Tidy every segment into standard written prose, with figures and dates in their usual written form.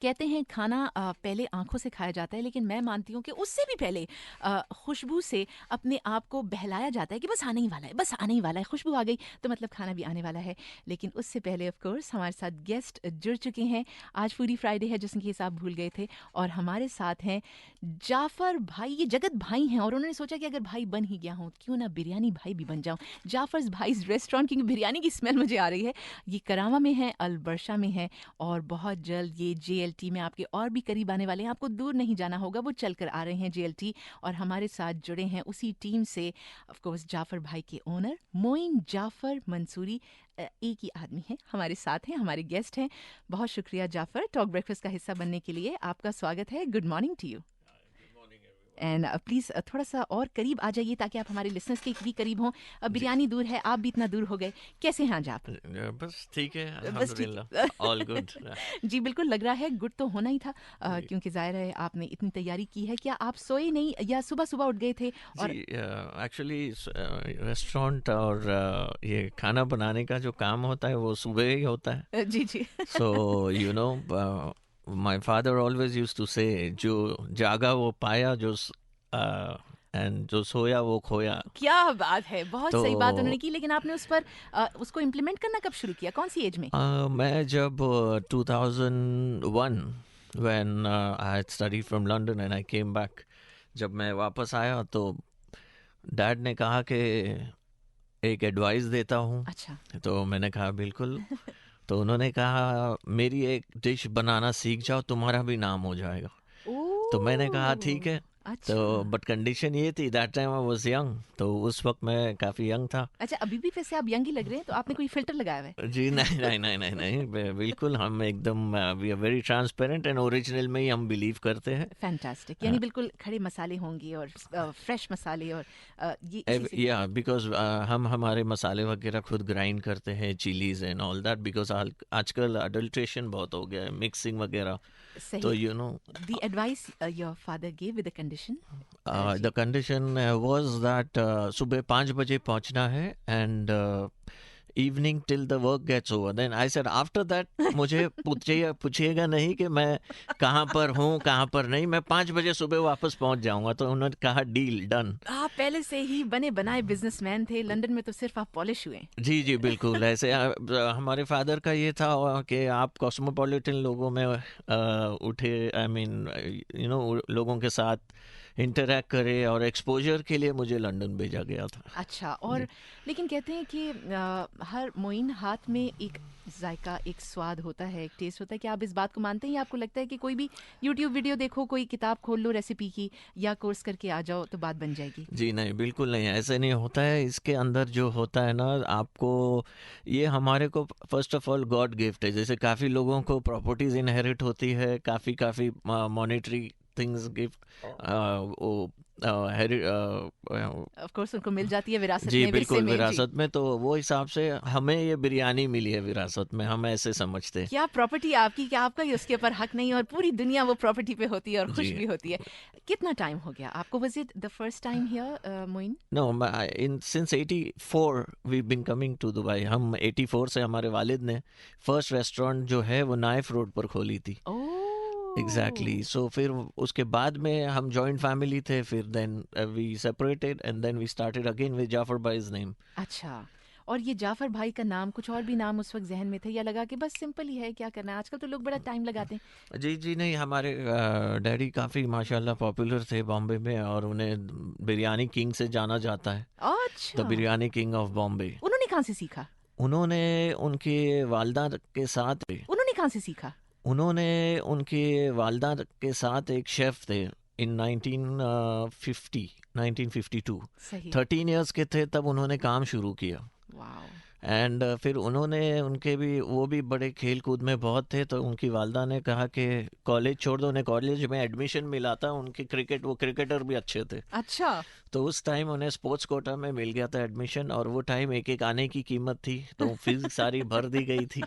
कहते हैं खाना पहले आँखों से खाया जाता है, लेकिन मैं मानती हूँ कि उससे भी पहले खुशबू से अपने आप को बहलाया जाता है कि बस आने ही वाला है, बस आने ही वाला है, खुशबू आ गई तो मतलब खाना भी आने वाला है। लेकिन उससे पहले ऑफ कोर्स हमारे साथ गेस्ट जुड़ चुके हैं। आज पूरी फ्राइडे है, जिसकी केस आप भूल गए थे, और हमारे साथ हैं जाफ़र भाई। ये जगत भाई हैं और उन्होंने सोचा कि अगर भाई बन ही गया हूँ, क्यों ना बिरयानी भाई भी बन जाऊँ। जाफ़र्स भाईज़ रेस्टोरेंट, क्योंकि बिरयानी की स्मेल मुझे आ रही है। ये करामा में है, अलबर्शा में है, और बहुत जल्द ये जेएलटी में आपके और भी करीब आने वाले हैं। आपको दूर नहीं जाना होगा, वो चल कर आ रहे हैं जेएलटी। और हमारे साथ जुड़े हैं उसी टीम से ऑफ कोर्स जाफ़र भाई के ओनर मोइन जाफ़र मंसूरी। एक ही आदमी है, हमारे साथ हैं, हमारे गेस्ट हैं। बहुत शुक्रिया जाफ़र, टॉक ब्रेकफास्ट का हिस्सा बनने के लिए। आपका स्वागत है। Good morning to you. And please थोड़ा सा और करीब आ जाइए ताकि आप हमारे लिसनर्स के भी करीब हों। जी। बिरयानी दूर है, आप भी इतना दूर हो गए। कैसे हैं आज आप? बस ठीक है, बस ठीक अल्हम्दुलिल्लाह, है। All good. जी बिल्कुल, लग रहा है गुड तो होना ही था, जी, क्योंकि ज़ाहिर है आपने इतनी तैयारी की है। क्या आप सोए नहीं या सुबह-सुबह उठ गए थे? जी, और एक्चुअली रेस्टोरेंट और ये खाना बनाने का जो काम होता है वो सुबह ही होता है। जी, जी। So you know, my father always used to say, जो जागा वो पाया, एंड जो सोया वो खोया। क्या बात है! बहुत तो सही बात उन्होंने की, लेकिन आपने उस पर उसको इम्प्लीमेंट करना कब शुरू किया? कौन-सी एज में? मैं जब 2001 when I had study from London and I came back, जब मैं वापस आया तो डैड ने कहा कि एक एडवाइस देता हूँ। अच्छा। तो मैंने कहा बिल्कुल। तो उन्होंने कहा मेरी एक डिश बनाना सीख जाओ, तुम्हारा भी नाम हो जाएगा। तो मैंने कहा ठीक ओह! है। अच्छा। तो बट कंडीशन ये थी, that time I was young, तो उस वक्त मैं काफ़ी यंग था। अच्छा, अभी भी वैसे आप यंग ही लग रहे हैं, तो आपने कोई फ़िल्टर लगाया हुआ है? जी नहीं नहीं नहीं नहीं नहीं, बिल्कुल हम एकदम we are very transparent and original में ही हम बिलीव करते हैं। फैंटास्टिक, यानी बिल्कुल खड़े मसाले होंगे और फ्रेश मसाले, और ये इसी से। या बिकॉज हम हमारे मसाले वगैरह खुद ग्राइंड करते हैं, chillies and all that, because आजकल अडल्ट्रेशन बहुत हो गया है, मिक्सिंग वगैरह। तो सही। You know, the advice your father give with the condition. The जी। कंडीशन वाज दैट सुबह 5 बजे पहुंचना है and evening till the work gets over, then I said after that मुझे पूछिएगा नहीं कि मैं कहाँ पर हूँ कहाँ पर नहीं, मैं 5 बजे सुबह वापस पहुंच जाऊंगा। तो उन्होंने कहा डील डन। आप पहले से ही बने बनाए बिजनेसमैन थे, लंदन में तो सिर्फ आप पॉलिश हुए। जी जी बिल्कुल ऐसे हमारे फादर का ये था कि आप कॉस्मोपॉलिटन लोगों में उठे, आई मीन यू नो, लोगों के साथ इंटरेक्ट करे, और एक्सपोजर के लिए मुझे लंदन भेजा गया था। अच्छा, और जी लेकिन कहते हैं कि हर मोइन हाथ में एक जायका, एक स्वाद होता है, एक टेस्ट होता है। क्या आप इस बात को मानते हैं, या आपको लगता है कि कोई भी यूट्यूब वीडियो देखो, कोई किताब खोल लो रेसिपी की, या कोर्स करके आ जाओ तो बात बन जाएगी? जी नहीं, बिल्कुल नहीं, ऐसे नहीं होता है। इसके अंदर जो होता है ना, आपको ये हमारे को first of all God gift है। जैसे काफ़ी लोगों को प्रॉपर्टीज इनहेरिट होती है, काफ़ी काफ़ी मॉनेटरी थिंग्स गिफ्ट वो ऑफ कोर्स उनको मिल जाती है विरासत जी में, विरसे बिल्कुल में। जी। विरासत में। तो वो हिसाब से हमें ये बिरयानी मिली है विरासत में, हम ऐसे समझते हैं। क्या प्रॉपर्टी आपकी, क्या आपका ही उसके ऊपर हक नहीं है, और पूरी दुनिया वो प्रॉपर्टी पे होती है और खुश जी भी होती है। कितना टाइम हो गया आपको? Was it the first time here Moin? No, in since 84 we been coming to Dubai. हम 84 से हमारे वालिद ने फर्स्ट रेस्टोरेंट जो है वो नाइफ रोड पर खोली थी। एग्जैक्टली ओह! सो फिर उसके बाद में हम जॉइंट फैमिली थे, फिर then we separated and then we started again with Jafar Bhai's name. अच्छा, और ये जाफ़र भाई का नाम, कुछ और भी नाम उस वक़्त ज़हन में थे, या लगा कि बस सिंपल ही है, क्या करना है? आजकल तो लोग बड़ा टाइम लगाते हैं। जी जी नहीं, हमारे डैडी काफ़ी माशाल्लाह पॉपुलर थे बॉम्बे में, और उन्हें बिरयानी किंग से जाना जाता है, द अच्छा, बिरयानी किंग ऑफ बॉम्बे। उन्होंने कहाँ से सीखा? उन्होंने उनके वालदा के साथ उन्होंने कहाँ से सीखा? उन्होंने उनके वालदा के साथ एक शेफ थे इन 1950 1952। सही। 13 इयर्स के थे तब उन्होंने काम शुरू किया। वॉव! एंड फिर उन्होंने उनके भी वो भी बड़े खेल कूद में बहुत थे, तो उनकी वालदा ने कहा कि कॉलेज छोड़ दो। उन्हें कॉलेज में एडमिशन मिला था, उनके क्रिकेट, वो क्रिकेटर भी अच्छे थे। अच्छा, तो उस टाइम उन्हें स्पोर्ट्स कोटा में मिल गया था एडमिशन, और वो टाइम एक एक आने की कीमत थी, तो फीस सारी भर दी गई थी।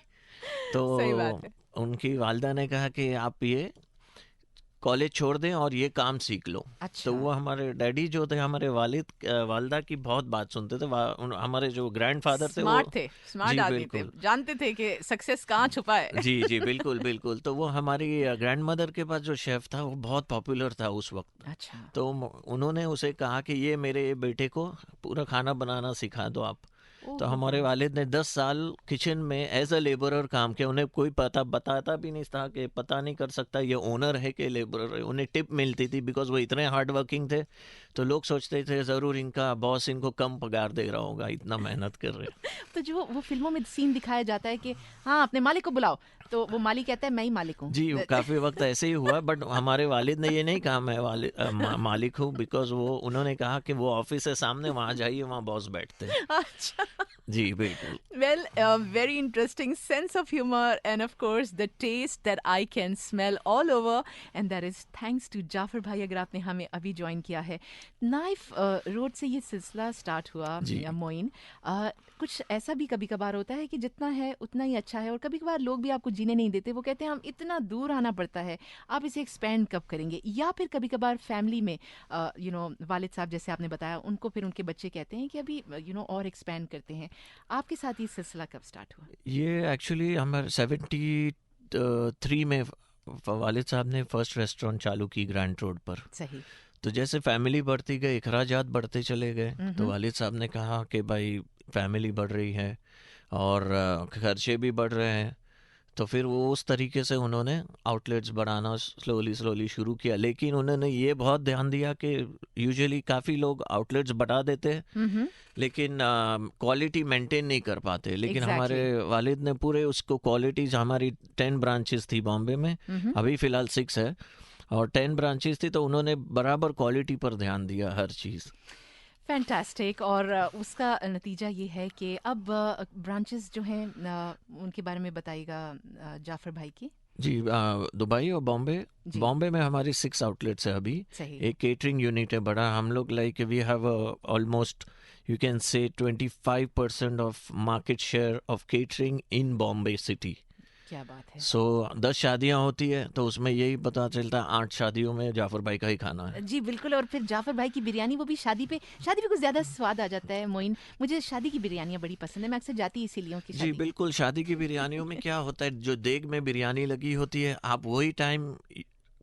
तो सही बात है। उनकी वालदा ने कहा कि आप ये कॉलेज छोड़ दें और ये काम सीख लो। तो अच्छा, वो हमारे डैडी जो थे, हमारे वालिदा की बहुत बात सुनते थे। हमारे जो ग्रैंडफादर थे वो, स्मार्ट थे, स्मार्ट जी आदमी थे, बिल्कुल, जानते थे कि सक्सेस कहाँ छुपा है। जी जी बिल्कुल बिल्कुल। तो वो हमारी ग्रैंड मदर के पास जो शेफ था वो बहुत पॉपुलर था उस वक्त। अच्छा, तो उन्होंने उसे कहा कि ये मेरे बेटे को पूरा खाना बनाना सिखा दो आप। तो ओहो हो, हमारे वालिद ने 10 साल किचन में एज अ लेबरर काम किया। उन्हें कोई पता बताता भी नहीं था, कि पता नहीं कर सकता ये ओनर है कि लेबरर है। उन्हें टिप मिलती थी बिकॉज वो इतने हार्ड वर्किंग थे। तो लोग सोचते थे ज़रूर इनका बॉस इनको कम पगार दे रहा होगा, इतना मेहनत कर रहे हैं। तो जो वो फ़िल्मों में सीन दिखाया जाता है कि हाँ, अपने मालिक को बुलाओ, तो वो मालिक कहता है मैं ही मालिक हूँ। जी, काफ़ी वक्त ऐसे ही हुआ, बट हमारे वालिद ने ये नहीं कहा मैं मालिक हूँ, बिकॉज वो उन्होंने कहा कि वो ऑफिस है सामने, वहाँ जाइए, वहाँ बॉस बैठते हैं। अच्छा। जी बिल्कुल। Well, very interesting sense of humor, and of course, the taste that I can smell all over, and that is thanks to Jafar भाई। अगर आपने हमें अभी ज्वाइन किया है, नाइफ रोड से ये सिलसिला स्टार्ट हुआ जी मोइन। कुछ ऐसा भी कभी कभार होता है कि जितना है उतना ही अच्छा है, और कभी कभार लोग भी आपको जीने नहीं देते। वो कहते हैं हम इतना दूर आना पड़ता है, आप इसे एक्सपेंड कब करेंगे? या फिर कभी कभार फैमिली में वालिद साहब जैसे आपने बताया, उनको फिर उनके बच्चे कहते हैं कि अभी और एक्सपेंड करते हैं। आपके साथ ये सिलसिला कब स्टार्ट हुआ? ये एक्चुअली हमारे 73 में वालिद साहब ने फर्स्ट रेस्टोरेंट चालू की ग्रैंड रोड पर। सही। तो जैसे फैमिली बढ़ती गई, अखराजात बढ़ते चले गए, तो हम्म। वालिद साहब ने कहा कि भाई फैमिली बढ़ रही है और खर्चे भी बढ़ रहे हैं। तो फिर वो उस तरीके से उन्होंने आउटलेट्स बढ़ाना स्लोली स्लोली शुरू किया। लेकिन उन्होंने ये बहुत ध्यान दिया कि यूजुअली काफ़ी लोग आउटलेट्स बढ़ा देते हैं, हम्म। लेकिन क्वालिटी मेंटेन नहीं कर पाते। लेकिन हमारे एग्जैक्टली। वालिद ने पूरे उसको क्वालिटीज, हमारी 10 ब्रांचेस थी बॉम्बे में, हम्म। अभी फ़िलहाल 6 है, और 10 ब्रांचेस थी, तो उन्होंने बराबर क्वालिटी पर ध्यान दिया हर चीज़। फैंटास्टिक। और उसका नतीजा ये है कि अब ब्रांचेस जो हैं, उनके बारे में बताइएगा जाफर भाई की। जी, दुबई और बॉम्बे। जी। बॉम्बे में हमारी 6 आउटलेट्स है अभी। सही। एक केटरिंग यूनिट है बड़ा, हम लोग like we have almost you can say 25% of market share of catering in Bombay city. क्या बात है। सो 10 शादियां होती है तो उसमें यही पता चलता है 8 शादियों में जाफर भाई का ही खाना है। जी बिल्कुल। और फिर जाफर भाई की बिरयानी, वो भी शादी पे कुछ ज़्यादा स्वाद आ जाता है मोइन। मुझे शादी की बिरयानियाँ बड़ी पसंद है, मैं अक्सर जाती इसीलिए हूँ कि जी शादी। बिल्कुल, शादी की बिरयानियों में क्या होता है, जो देग में बिरयानी लगी होती है आप वही टाइम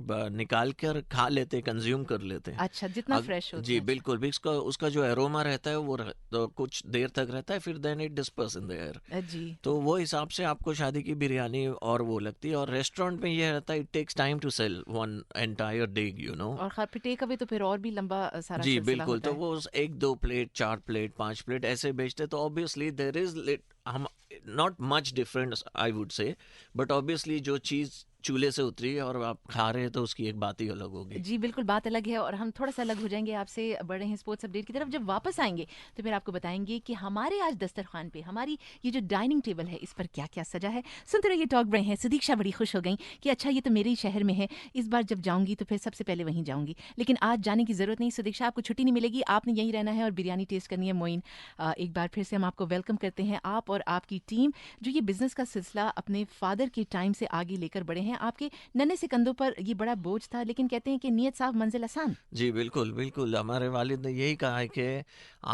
निकाल कर खा लेते, कंज्यूम कर लेते हैं। अच्छा, जितना फ्रेश हो जी उतना अच्छा। बिल्कुल भी, उसका उसका जो एरोमा रहता है वो तो कुछ देर तक रहता है, फिर then it disperse in the air. जी। तो वो हिसाब से आपको शादी की बिरयानी और वो लगती है। और रेस्टोरेंट में ये रहता है, it takes time to sell one entire day, you know. और फिर टेक अवे तो फिर और भी लंबा सारा जी सिलसिला बिल्कुल, होता तो है। वो 1 2 प्लेट 4 प्लेट 5 प्लेट ऐसे बेचते, तो ऑब्वियसली देर इज हम not much difference I would say, but obviously जो चीज़ चूल्हे से उतरी है और आप खा रहे हैं तो उसकी एक बात ही अलग होगी। जी बिल्कुल, बात अलग है। और हम थोड़ा सा अलग हो जाएंगे आपसे, बढ़ रहे हैं स्पोर्ट्स अपडेट की तरफ। जब वापस आएंगे तो फिर आपको बताएंगे कि हमारे आज दस्तरखान पे हमारी ये जो डाइनिंग टेबल है, इस पर क्या क्या सजा है। सुनते रहिए टॉक ब्रेक है। सुदीक्षा बड़ी खुश हो गई कि अच्छा ये तो मेरे ही शहर में है, इस बार जब जाऊंगी तो फिर सबसे पहले वहीं जाऊंगी। लेकिन आज जाने की ज़रूरत नहीं सुदीक्षा, आपको छुट्टी नहीं मिलेगी, आपने यहीं रहना है और बिरयानी टेस्ट करनी है। मोइन, एक बार फिर से हम आपको वेलकम करते हैं, आप और आपकी टीम जो ये बिजनेस का सिलसिला अपने फादर के टाइम से आगे लेकर बढ़े हैं। आपके नन्हे से कंधों पर ये बड़ा बोझ था, लेकिन कहते हैं कि नियत साफ मंजिल आसान। जी बिल्कुल बिल्कुल, हमारे वालिद ने यही कहा है कि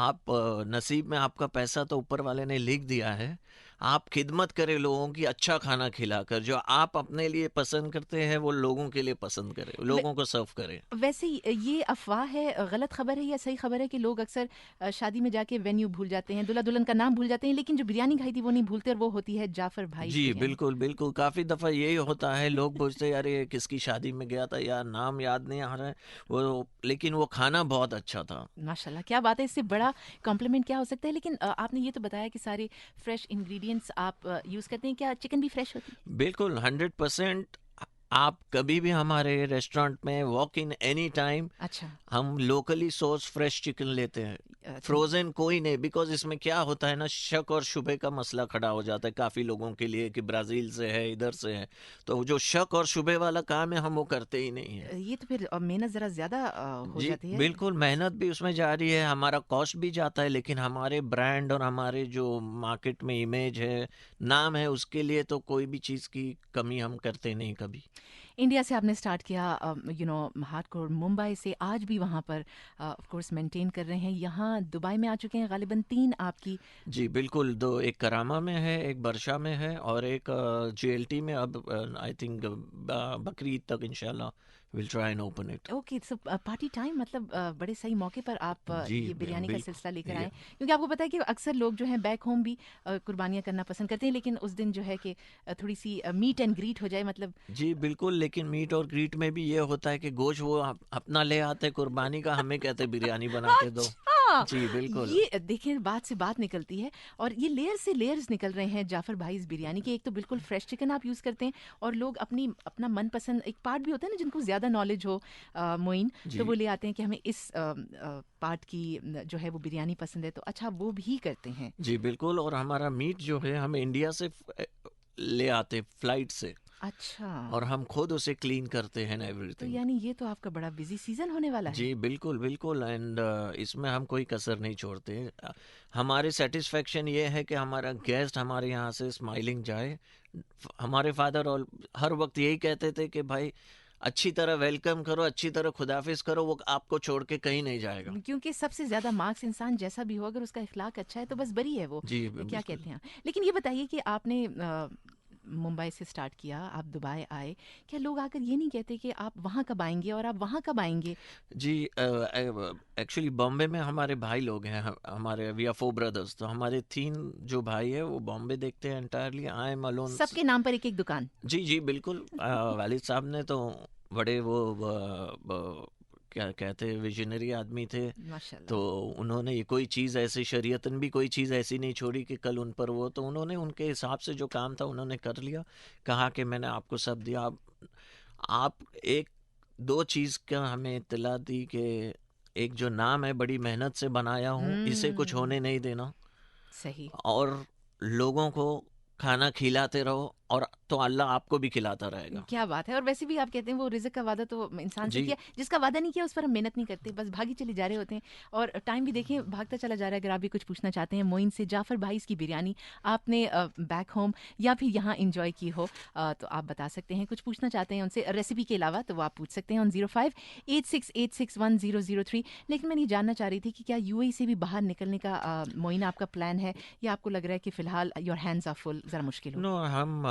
आप नसीब में आपका पैसा तो ऊपर वाले ने लिख दिया है, आप खिदमत करें लोगों की, अच्छा खाना खिलाकर, जो आप अपने लिए पसंद करते हैं वो लोगों के लिए पसंद करें, वे- लोगों को सर्व करें। वैसे ये अफवाह है, गलत खबर है या सही खबर है कि लोग अक्सर शादी में जाके वेन्यू भूल जाते हैं, दूल्हा दुल्हन का नाम भूल जाते हैं, लेकिन जो बिरयानी खाई थी वो नहीं भूलते, और वो होती है जाफर भाई जी बिरयानी। बिल्कुल बिल्कुल, काफ़ी दफ़ा यही होता है, लोग पूछते हैं यार ये किसकी शादी में गया था यार, नाम याद नहीं आ रहा है वो, लेकिन वो खाना बहुत अच्छा था। माशाल्लाह, क्या बात है। इससे बड़ा कॉम्प्लीमेंट क्या हो सकता है। लेकिन आपने ये तो बताया कि सारे फ्रेश इंग्रेडिएंट्स आप यूज़ करते हैं, क्या चिकन भी फ्रेश होती है? बिल्कुल 100%। आप कभी भी हमारे रेस्टोरेंट में वॉक इन एनी टाइम, अच्छा। हम लोकली सोर्स फ्रेश चिकन लेते हैं, अच्छा। फ्रोजन कोई नहीं। बिकॉज इसमें क्या होता है ना, शक और शुबे का मसला खड़ा हो जाता है काफ़ी लोगों के लिए कि ब्राज़ील से है, इधर से है। तो जो शक और शुबे वाला काम है हम वो करते ही नहीं है। ये तो फिर मेहनत ज़रा ज़्यादा हो जी जाती है। बिल्कुल, मेहनत भी उसमें जा रही है, हमारा कॉस्ट भी जाता है, लेकिन हमारे ब्रांड और हमारे जो मार्केट में इमेज है, नाम है, उसके लिए तो कोई भी चीज़ की कमी हम करते नहीं कभी। इंडिया से आपने स्टार्ट किया, हार्डकोर मुंबई से आज भी वहाँ पर ऑफ कोर्स मेंटेन कर रहे हैं। यहाँ दुबई में आ चुके हैं गालिबन 3 आपकी। जी बिल्कुल, दो, एक करामा में है, एक बरशा में है, और एक जीएलटी में। अब आई थिंक बकरीद तक इंशाल्लाह will try and open it. Okay, so party time, मतलब बड़े सही मौके पर आप जी ये बिरयानी का बिल्कुल। सिलसिला लेकर आए, या क्योंकि आपको पता है कि अक्सर लोग जो हैं बैक होम भी कुर्बानियाँ करना पसंद करते हैं, लेकिन उस दिन जो है कि थोड़ी सी मीट एंड ग्रीट हो जाए, मतलब। जी बिल्कुल, लेकिन मीट और ग्रीट में भी ये होता है कि गोश्त वो अपना ले आते कुर्बानी का, हमें कहते बिरयानी बना के दो। अच्छा, जी बिल्कुल। ये देखिए बात से बात निकलती है, और ये लेयर से लेयर्स निकल रहे हैं जाफर भाई इस बिरयानी के। एक तो बिल्कुल फ्रेश चिकन आप यूज़ करते हैं, और लोग अपना मनपसंद एक पार्ट भी होता है ना, जिनको ज़्यादा नॉलेज हो मोइन, तो जी वो ले आते हैं कि हमें इस पार्ट की जो है वो बिरयानी पसंद है, तो अच्छा वो भी करते हैं। जी बिल्कुल, और हमारा मीट जो है हम इंडिया से ले आते फ्लाइट से, अच्छा, और हम खुद उसे क्लीन करते हैं तो एवरीथिंग। यानी ये तो आपका बड़ा बिजी सीजन होने वाला है। जी बिल्कुल बिल्कुल, एंड इसमें हम कोई कसर नहीं छोड़ते। हमारे सेटिस्फेक्शन ये है कि हमारा गेस्ट हमारे यहाँ से स्माइलिंग जाए। हमारे फादर और हर वक्त यही कहते थे कि भाई अच्छी तरह वेलकम करो, अच्छी तरह खुदाफिज करो, वो आपको छोड़ के कहीं नहीं जाएगा। क्योंकि सबसे ज्यादा मार्क्स इंसान जैसा भी हो, अगर उसका इखलाक अच्छा है तो बस बरी है वो। जी क्या बिल्कुल। कहते हैं। लेकिन ये बताइए कि आपने मुंबई से स्टार्ट किया, आप दुबई आए, क्या लोग आकर ये नहीं कहते कि आप वहाँ कब आएंगे और आप वहाँ कब आएंगे? जी एक्चुअली बॉम्बे में हमारे भाई लोग हैं, हमारे वी आर फोर ब्रदर्स, तो हमारे तीन जो भाई है वो बॉम्बे देखते हैं एंटायरली। I am alone. सबके नाम पर एक एक दुकान। जी जी बिल्कुल। वालिद साहब ने तो बड़े वो क्या कहते हैं, विजनरी आदमी थे। तो माशाल्लाह। उन्होंने ये कोई चीज़ ऐसे शरीयतन भी कोई चीज़ ऐसी नहीं छोड़ी कि कल उन पर वो, तो उन्होंने उनके हिसाब से जो काम था उन्होंने कर लिया। कहा कि मैंने आपको सब दिया, आप एक दो चीज़ का हमें इत्तला दी कि एक जो नाम है बड़ी मेहनत से बनाया हूँ, इसे कुछ हम्म। होने नहीं देना, सही। और लोगों को खाना खिलाते रहो, और तो अल्लाह आपको भी खिलाता रहेगा। क्या बात है। और वैसे भी आप कहते हैं वो रिज़्क का वादा तो इंसान से जी किया, जिसका वादा नहीं किया उस पर हम मेहनत नहीं करते, बस भागी चले जा रहे होते हैं। और टाइम भी देखिए भागता चला जा रहा है। अगर आप भी कुछ पूछना चाहते हैं मोइन से, जाफ़र भाई की बिरयानी आपने बैक होम या फिर यहाँ इंजॉय की हो, तो आप बता सकते हैं। कुछ पूछना चाहते हैं उनसे रेसिपी के अलावा, तो वो आप पूछ सकते हैं ऑन 0586861003। लेकिन मैं ये जानना चाह रही थी कि क्या यूएई से भी बाहर निकलने का मोइन आपका प्लान है, या आपको लग रहा है कि फ़िलहाल योर हैंड्स आर फुल, ज़रा मुश्किल हो? No, हम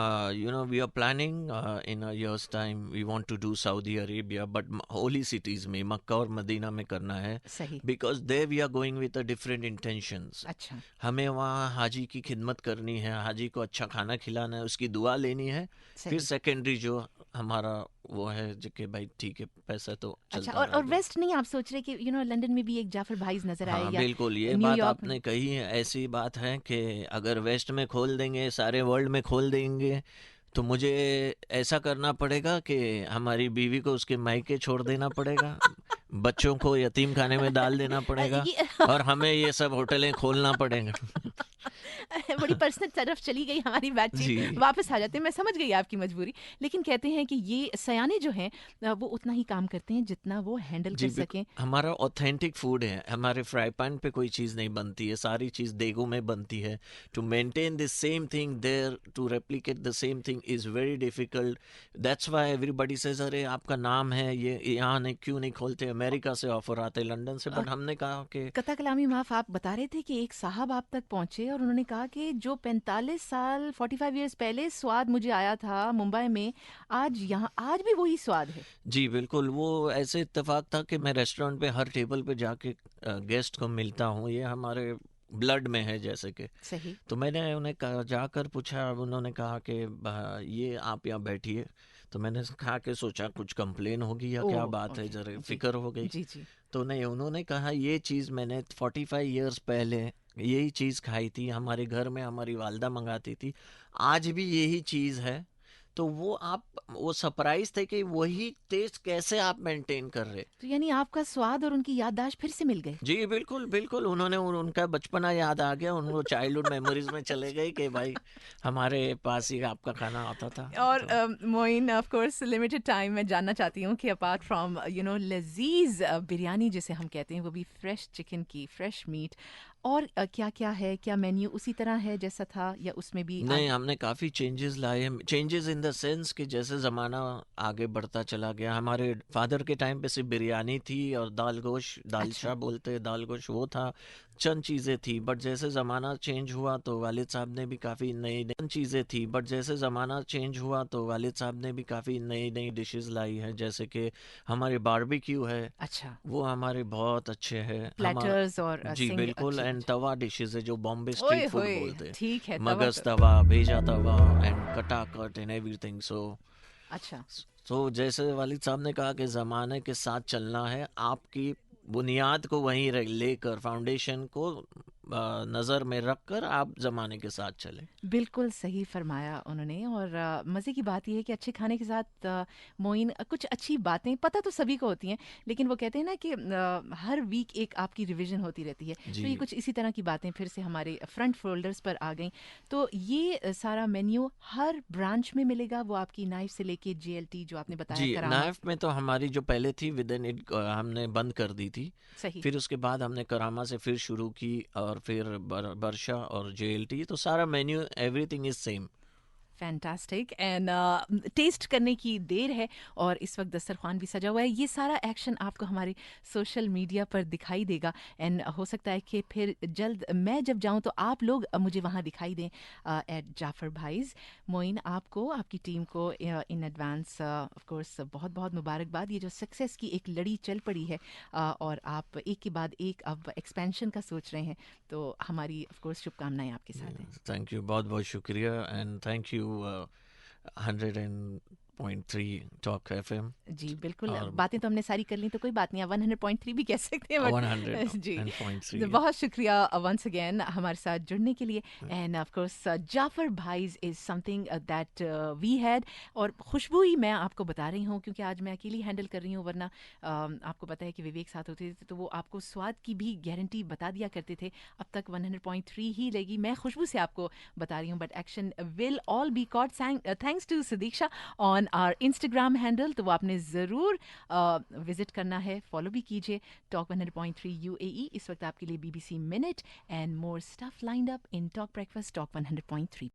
we are planning in a year's time we want to do Saudi Arabia, but holy cities में मक्का और मदीना में करना है, सही। because there we are going with a different intentions. अच्छा। हमें वहाँ हाजी की खिदमत करनी है, हाजी को अच्छा खाना खिलाना है, उसकी दुआ लेनी है। फिर सही। सेकेंडरी जो हमारा वो है जो कि भाई ठीक है पैसा तो अच्छा, चलता और रहेगा। वेस्ट नहीं आप सोच रहे कि लंदन में भी एक जाफर भाईज नजर आए, हाँ या बिल्कुल, ये बात न्यूयॉर्क में? आपने कही है, ऐसी बात है कि अगर वेस्ट में खोल देंगे, सारे वर्ल्ड में खोल देंगे, तो मुझे ऐसा करना पड़ेगा कि हमारी बीवी को उसके मायके छोड़ देना पड़ेगा, बच्चों को यतीम खाने में डाल देना पड़ेगा, ये और हमें ये सब होटलें खोलना पड़ेगा। बड़ी पर्सनल तरफ चली गई हमारी बातचीत। जी वापस आ जाते हैं, मैं समझ गई आपकी मजबूरी। लेकिन कहते हैं कि ये सयाने जो हैं वो उतना ही काम करते हैं जितना वो हैंडल कर जी बिल्कुल, सकें। हमारा ऑथेंटिक फूड है, हमारे फ्राई पैन पे कोई चीज़ नहीं बनती है, सारी चीज़ देगों में बनती है। To maintain the same thing there, to replicate the same thing is very difficult. That's why everybody says अरे आपका नाम है ये, यहाँ नहीं क्यों नहीं खोलते, अमेरिका से ऑफर आते, लंदन से, अ, बट हमने कहा कि कता कलामी माफ, आप बता रहे थे कि एक साहब आप तक पहुंचे और उन्होंने कहा कि जो 45 साल 45 इयर्स पहले स्वाद मुझे आया था मुंबई में, आज यहाँ आज भी वही स्वाद है। जी बिल्कुल, वो ऐसे इत्तेफाक था कि मैं रेस्टोरेंट पे हर टेबल पे जाके गेस्ट को मिलता हूँ, ये हमारे ब्लड में है जैसे कि। सही। तो मैंने उन्हें कहा, जाकर पूछा, उन्होंने कहा कि ये आप यहाँ बैठिए। तो मैंने कहा कि सोचा कुछ कंप्लेन होगी या क्या ओह, बात है, ओके। जरा जी। फिक्र हो गई। जी जी। तो नहीं, उन्होंने कहा ये चीज़ मैंने 45 इयर्स पहले यही चीज़ खाई थी, हमारे घर में हमारी वालदा मंगाती थी, आज भी यही चीज़ है। तो वो सरप्राइज थे कि वही टेस्ट कैसे आप मेंटेन कर रहे। तो यानी आपका स्वाद और उनकी याददाश्त फिर से मिल गए। जी बिल्कुल बिल्कुल, उन्होंने उनका बचपना याद आ गया, उनको चाइल्डहुड मेमोरीज में चले गए कि भाई हमारे पास ही आपका खाना आता था। और तो Moin, of course limited time मैं जानना चाहती हूँ कि अपार्ट फ्रॉम लजीज बिरयानी जिसे हम कहते हैं, वो भी फ्रेश चिकन की, फ्रेश मीट, और क्या-क्या है? क्या मेन्यू उसी तरह है जैसा था या उसमें भी नहीं, हमने काफ़ी चेंजेस लाए हैं। चेंजेस इन द सेंस कि जैसे ज़माना आगे बढ़ता चला गया, हमारे फादर के टाइम पे सिर्फ बिरयानी थी और दाल गोश, अच्छा, दालचा बोलते हैं, दाल गोश वो था। चंद चीज़ें थी, बट जैसे ज़माना चेंज हुआ तो वालिद साहब ने भी काफ़ी नई नई चीज़ें थी, बट जैसे ज़माना चेंज हुआ तो वालिद साहब ने भी काफ़ी नई नई डिशेस लाई हैं, जैसे कि हमारे बारबेक्यू है, अच्छा। वो हमारे बहुत अच्छे हैं। हमारा प्लैटर्स और जी सिंग बिल्कुल, जी, एंड जी। तवा डिशेस है जो बॉम्बे ओए स्ट्रीट फूड होए! बोलते हैं। ठीक है, तवा मगज तो तवा, भेजा तवा एंड कटाकट एंड एवरीथिंग। अच्छा, सो जैसे वालिद साहब ने कहा कि ज़माने के साथ चलना है, आपकी बुनियाद को वहीं लेकर, फाउंडेशन को नज़र में रखकर आप ज़माने के साथ चलें। बिल्कुल सही फरमाया उन्होंने और मज़े की बात ये है कि अच्छे खाने के साथ मोइन कुछ अच्छी बातें पता तो सभी को होती हैं, लेकिन वो कहते हैं ना कि हर वीक एक आपकी रिवीजन होती रहती है। तो ये जी, कुछ इसी तरह की बातें फिर से हमारे फ्रंट फ़ोल्डर्स पर आ गईं। तो ये सारा मेन्यू हर ब्रांच में मिलेगा, वो आपकी नाइफ से लेके जेएलटी जो आपने बताया जी, करामा। नाइफ में तो हमारी जो पहले थी विदिन इट हमने बंद कर दी थी। सही। फिर उसके बाद हमने करामा से फिर शुरू की और फिर बर्शा और जेएलटी, तो सारा menu everything is same. Fantastic and taste करने की देर है और इस वक्त दस्तरखान भी सजा हुआ है। ये सारा एक्शन आपको हमारे सोशल मीडिया पर दिखाई देगा एंड हो सकता है कि फिर जल्द मैं जब जाऊं तो आप लोग मुझे वहां दिखाई दें एट जाफर भाईज। मोइन, आपको, आपकी टीम को इन एडवांस ऑफ कोर्स बहुत बहुत मुबारकबाद। ये जो सक्सेस की एक लड़ी चल पड़ी है और आप एक के बाद एक अब एक्सपेंशन का सोच रहे हैं, तो हमारी ऑफ कोर्स शुभकामनाएं आपके साथ हैं। थैंक यू, बहुत बहुत शुक्रिया, and thank you 100.3 talk FM जी, बिल्कुल, और बातें तो हमने सारी कर ली तो कोई बात नहीं, आप 100.3 भी कह सकते हैं वन बट हंड्रेड जी। एंड पॉइंट थ्री बहुत शुक्रिया वंस अगेन हमारे साथ जुड़ने के लिए and of course Jafar Bhai's is something that we had और खुशबू ही मैं आपको बता रही हूँ क्योंकि आज मैं अकेली हैंडल कर रही हूँ वरना आपको पता है कि विवेक साथ होते थे तो वो आपको स्वाद की भी गारंटी बता दिया करते थे। अब तक 100.3 ही लेगी, मैं खुशबू से आपको बता रही हूँ but action will all be caught thanks to Sadiksha on our Instagram handle, तो वो आपने ज़रूर विजिट करना है, फॉलो भी कीजिए टॉक 100.3 यूएई। इस वक्त आपके लिए BBC minute and more stuff lined up in talk breakfast talk 100.3।